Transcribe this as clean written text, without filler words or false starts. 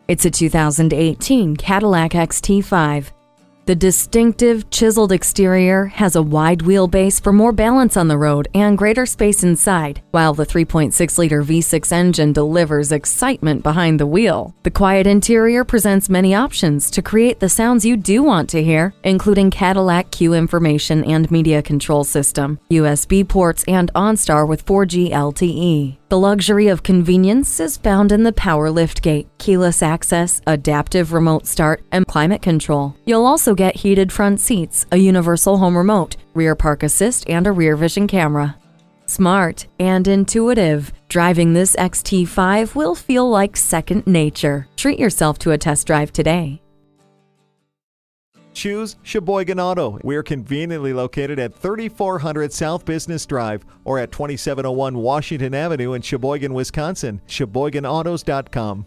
It's a 2018 Cadillac XT5. The distinctive, chiseled exterior has a wide wheelbase for more balance on the road and greater space inside, while the 3.6-liter V6 engine delivers excitement behind the wheel. The quiet interior presents many options to create the sounds you do want to hear, including Cadillac CUE information and media control system, USB ports, and OnStar with 4G LTE. The luxury of convenience is found in the power liftgate, keyless access, adaptive remote start, and climate control. You'll also get heated front seats, a universal home remote, rear park assist, and a rear vision camera. Smart and intuitive, driving this XT5 will feel like second nature. Treat yourself to a test drive today. Choose Sheboygan Auto. We're conveniently located at 3400 South Business Drive or at 2701 Washington Avenue in Sheboygan, Wisconsin. SheboyganAutos.com.